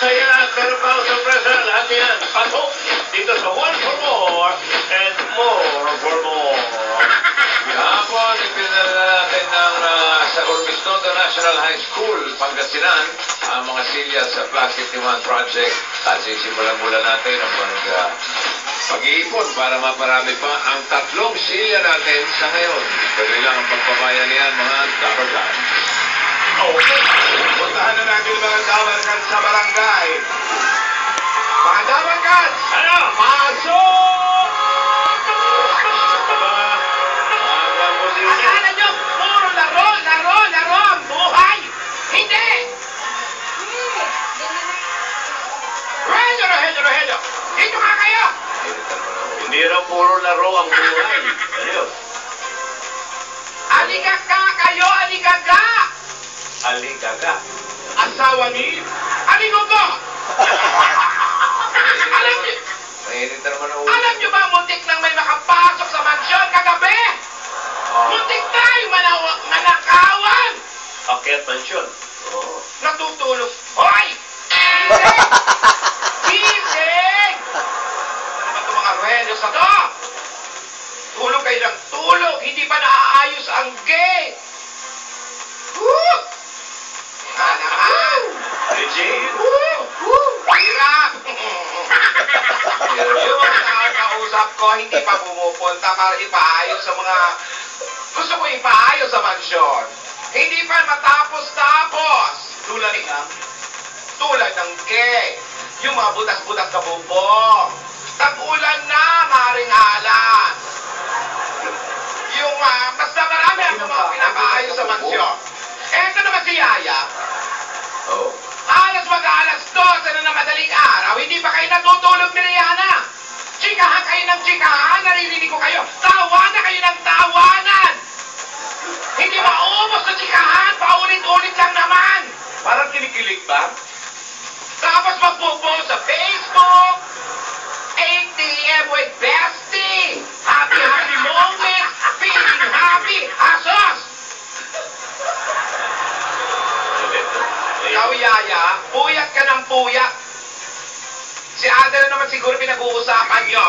saya, pero pa sorpresa, lahat yan. Pasok dito sa One for More and More for More. Kahapon, ipinala natin sa Urbistondo National High School, Pangasinan, ang mga silya sa Plastic Demand Project. At sisimulan mula natin ang pag-iipon para maparami pa ang 3 silya natin sa ngayon. Tuloy lang ang pagpabayanihan, mga dabarkan. Okay. Puntahan na natin mga dabarkan sa barangay. Mga dabarkan! Ano? Pasok! Akala nyo, puro laro, laro, laro ang buhay! Hindi! Rogelio, Rogelio, Rogelio! Dito nga kayo! Hindi raw puro laro ang buhay. Ano? Aligaka kayo, aligaka! Aligaga. Asawa ni Aligogo! Alam niyo, Mainit na naman ang ulo. alam niyo ba muntik nang may makapasok sa mansyon kagabi? Muntik tayong manakawan! Akyat mansyon. Oo. Natutulog. Hoy! Gising! Gising! Ano ba itong mga Rogelio sa to? Tulog kayo ng tulog. Hindi pa naaayos ang gate. Woo! Nga naman. Legit. Hirap. Yung mga nakakausap ko, hindi pa pumupunta para ipaayos sa mga... Gusto ko ipaayos sa mansyon. Hindi pa matapos-tapos. Tulad ng gate. Yung mga butas-butas na bubong. Tag-ulan na, maring alas. Yung basta marami ang mga pinapaayos sa mansyon. Eto naman si Yaya. Oh. Alas mag-alas 12 na madaling araw, hindi pa kayo natutulog ni Rihanna. Chikahan kayo ng chikahan, naririnig ko kayo. Tawanan kayo ng tawanan. Hindi maubos sa chikahan, paulit-ulit lang naman. Parang kinikilig ba? Tapos magpo-post sa Facebook. 8 p.m. with Bestie. Happy, happy moment. Feeling happy. Asos! Ikaw, Yaya, puyat ka ng puyat. Si Ada naman siguro pinag-uusapan nyo.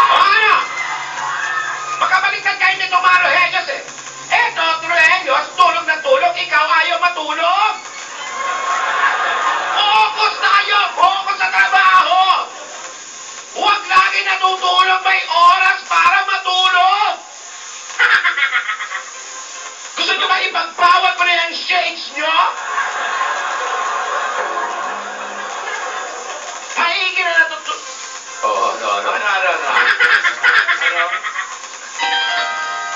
O ano? Makabaliktad kayo ni Tomaro Helios eh. Eto, Helios, tulog na tulog, ikaw ayaw matulog. Focus tayo! Focus sa trabaho! Huwag lagi natutulog, may oras para matulog! Gusto nyo ba ipagbawal ko na yung shades nyo? Maigi na natutulog. Oo, ano? Ano?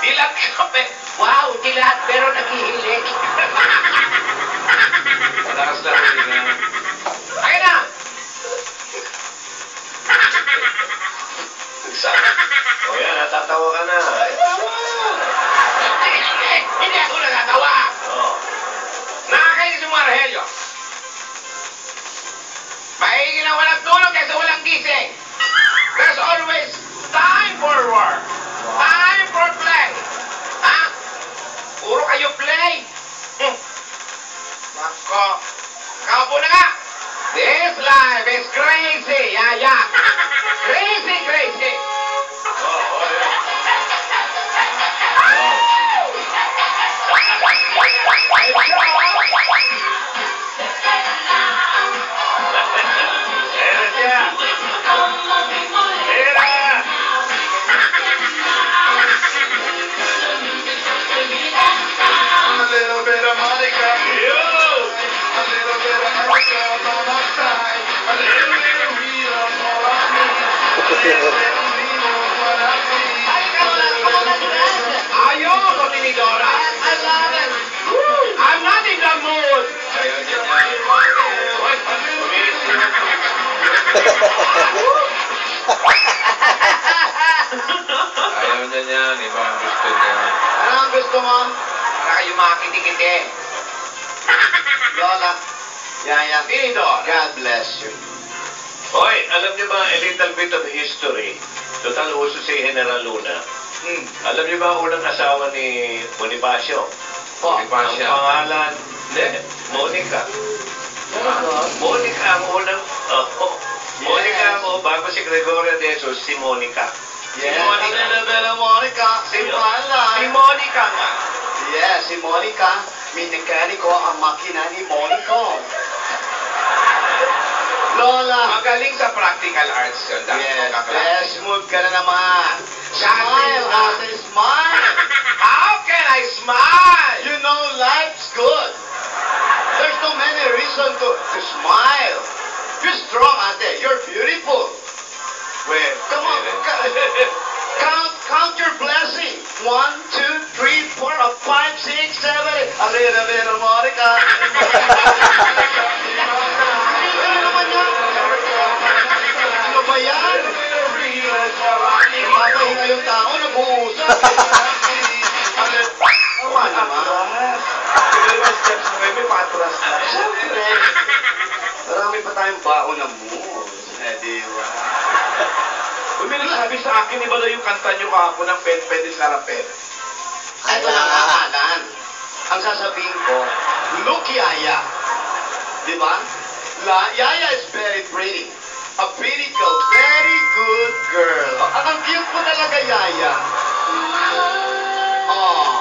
Dilat ka, wow, dilat, pero naghihilig. Malakas lang hindi na. Akin na! O yan, natatawa ka na. Hindi ako nagatawa. Oo. Nakakainis yung mga Rogelio. Maigi na walang tulog kaysa walang gising. There's always time for work. Time for play. Ha? Puro kayo play. Nako. Kaupo na nga. This life is crazy, Yaya. Crazy, crazy. Oo, yan. Ayan siya. Ayan na. A little bit of Monica. Yo! A little bit of Erica by my side. A little bit of Rita all I need. A little bit of Nemo what I see. Ayoko, Tinidora. I love it. I'm not in the mood. Ayaw niya niya. Ayaw niya niyan. Iba ang gusto niya. Ano ang gusto mo? Para kayo makakiti-kiti. Lola. Yaya. Tinidora. God bless you. Hoy, alam niyo ba, a little bit of history. Total uso si General Luna. Alam niyo ba ang unang asawa ni Bonifacio? Po. Ang pangalan, hindi, Monica. Monica ang unang... Monica mo, bago si Gregorio de Jesus, si Monica. Yes, Monica. Bella Monica. Simple lang. Si Monica nga. Yes, si Monica. Mekaniko ang makina ni Monico. Lola. Magaling sa practical arts yun. Dahil Yes, kaklase. yes, smooth ka na naman. Smile, ate, smile. How can I smile? You know life's good. There's no many reason to smile. You're strong, ate. You're beautiful. Well, Come on, count your blessing. 1, 2, 3, 4, 5, 6, 7. Avera, Monica. Ano naman yan? Ano ba yan? Papahinga yung tao, nag-uusap. Tama naman. Siyempre. Marami pa tayong baon na moves. Di ba? May nagsabi sa akin, iba daw yung kanta nyo kahapon ng Pen de Sarapel. Ito lang ang alan. Ang sasabihin ko, look Yaya. Di ba? Yaya is very pretty. A beautiful, very good girl. Ang cute mo talaga, Yaya. Oh.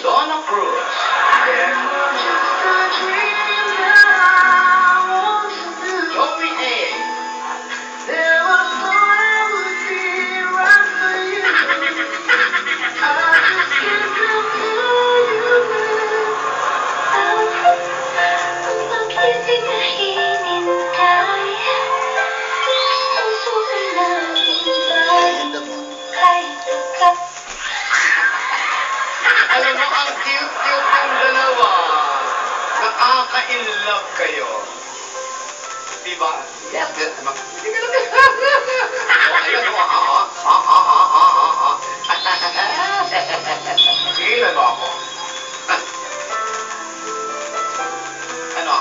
Donna Cruz. Joey A. Alam mo, ang cute-cute ng dalawa. Nakaka-in-love kayo. Diba? Yes, yes. Hindi ka lang. Oh, ayun, Sigilan mo ako. Ano?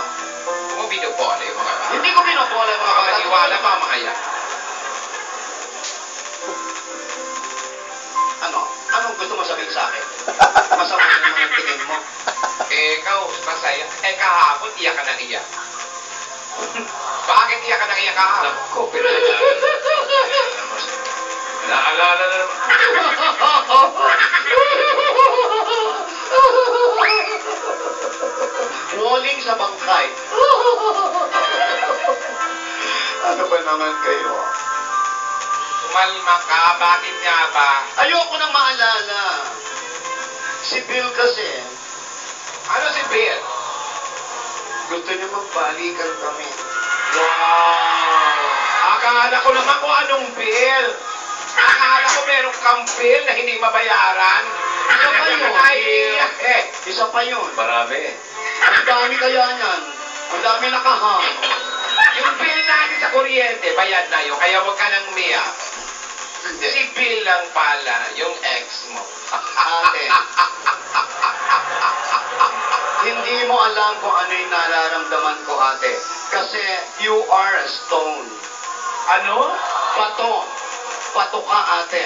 Kung mo binubola yung mga bata. Hindi ko pinobola mga bata. Maniwala pa makaya. Ano? Anong gusto mo sabihin sa akin? Masama naman ang tingin mo. Ikaw, masaya. Kahapon, iyak ka ng iyak. Bakit iyak ka ng iyak kahapon? Naku, pinaalala. Naalala na naman. Rolling sa bangkay. Ano ba naman kayo? Kumalma ka, bakit nga ba? Ayoko nang maalala. Si Bill kasi, Ano si Bill? gusto niya magbalikan kami. Wow! Akala ko naman kung anong bill. Akala ko meron kang bill na hindi mabayaran. Isa pa yun. Naiiyak eh. Isa pa yun. Marami. Ang dami kaya niyan. Ang dami nakahang. Yung bill natin sa kuryente, bayad na yun. Kaya huwag ka nang umiyak. Si Bill lang pala, yung ex mo. Ate, hindi mo alam kung ano yung nararamdaman ko, ate. Kasi you are a stone. Ano? Pato. Pato ka, ate.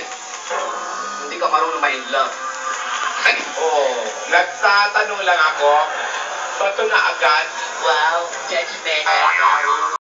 ka marunong ma-in love. Oh, nagtatanong lang ako. Bato na agad. Wow, judgmental.